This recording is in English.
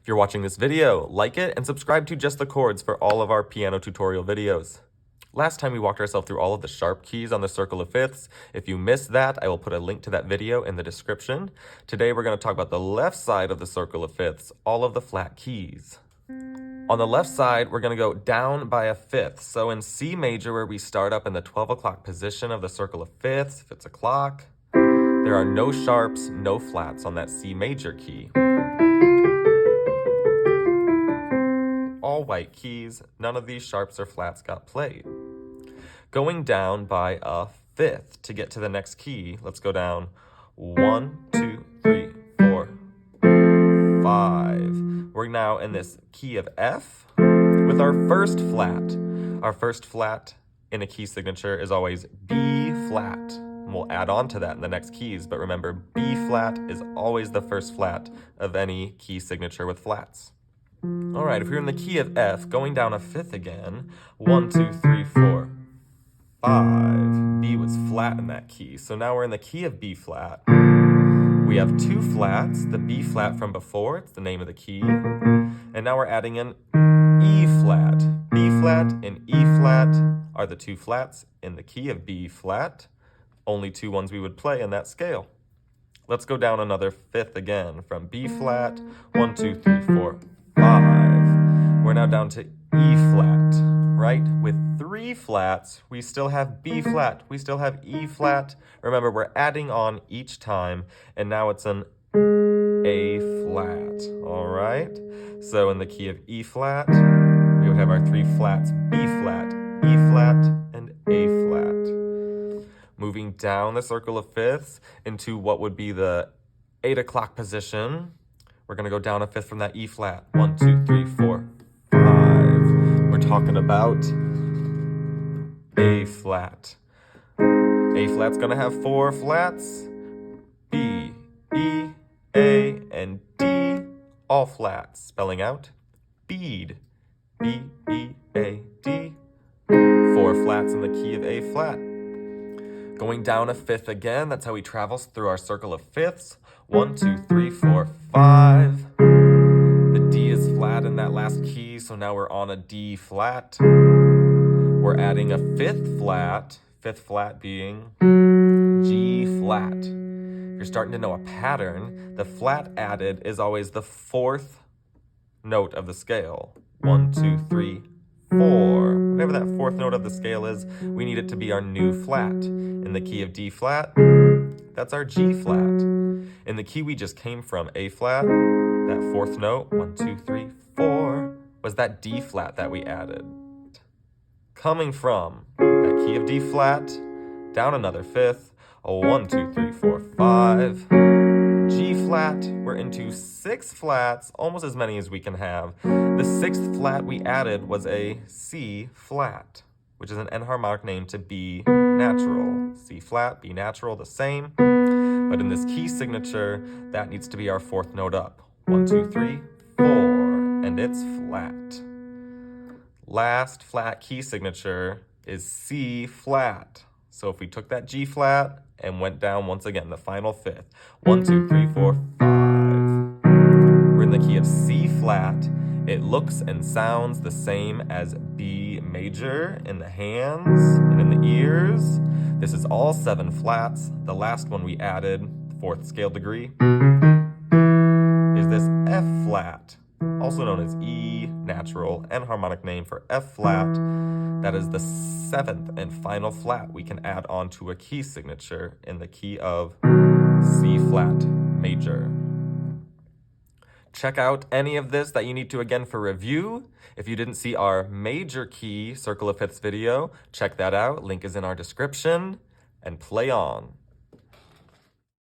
If you're watching this video, like it and subscribe to Just the Chords for all of our piano tutorial videos. Last time we walked ourselves through all of the sharp keys on the circle of fifths. If you missed that, I will put a link to that video in the description. Today we're going to talk about the left side of the circle of fifths, all of the flat keys. On the left side, we're going to go down by a fifth. So in C major, where we start up in the 12 o'clock position of the circle of fifths, if it's a clock, there are no sharps, no flats on that C major key. All white keys, none of these sharps or flats got played. Going down by a fifth to get to the next key, let's go down 1, 2, 3, 4, 5. We're now in this key of F with our first flat. Our first flat in a key signature is always B flat. And we'll add on to that in the next keys, but remember, B flat is always the first flat of any key signature with flats. All right, if we're in the key of F, going down a fifth again, 1, 2, 3, 4, 5. B was flat in that key, so now we're in the key of B flat. We have two flats, the B flat from before, it's the name of the key, and now we're adding in E flat. B flat and E flat are the two flats in the key of B flat, only two ones we would play in that scale. Let's go down another fifth again, from B flat, 1, 2, 3, 4, 5. We're now down to E flat, right? With three flats, we still have B flat, we still have E flat. Remember, we're adding on each time, and now it's an A flat, all right? So in the key of E flat, we would have our three flats, B flat, E flat, and A flat. Moving down the circle of fifths into what would be the 8 o'clock position, we're going to go down a fifth from that E flat. 1, 2, 3, 4, 5. We're talking about A flat. A flat's going to have four flats. B, E, A, and D, all flats. Spelling out bead. B, E, A, D. Four flats in the key of A flat. Going down a fifth again, that's how we travel through our circle of fifths. 1, 2, 3, 4, 5. The D is flat in that last key, so now we're on a D flat. We're adding a fifth flat being G flat. If you're starting to know a pattern, the flat added is always the fourth note of the scale. 1, 2, 3, 4. Whatever that fourth note of the scale is, we need it to be our new flat. In the key of D flat, that's our G flat. In the key we just came from, A flat, that fourth note, 1, 2, 3, 4, was that D flat that we added. Coming from that key of D flat, down another fifth, a 1, 2, 3, 4, 5. G flat, we're into 6 flats, almost as many as we can have. The 6th flat we added was a C flat, which is an enharmonic name to B natural. C flat, B natural, the same. But in this key signature, that needs to be our fourth note up. 1, 2, 3, 4, and it's flat. Last flat key signature is C flat. So if we took that G flat and went down once again, the final fifth, 1, 2, 3, 4, 5. We're in the key of C flat. It looks and sounds the same as B major in the hands and in the ears. This is all 7 flats. The last one we added, fourth scale degree, is this F flat, also known as E natural, enharmonic name for F flat. That is the 7th and final flat we can add on to a key signature in the key of C flat major. Check out any of this that you need to again for review. If you didn't see our major key circle of fifths video, check that out. Link is in our description, and play on.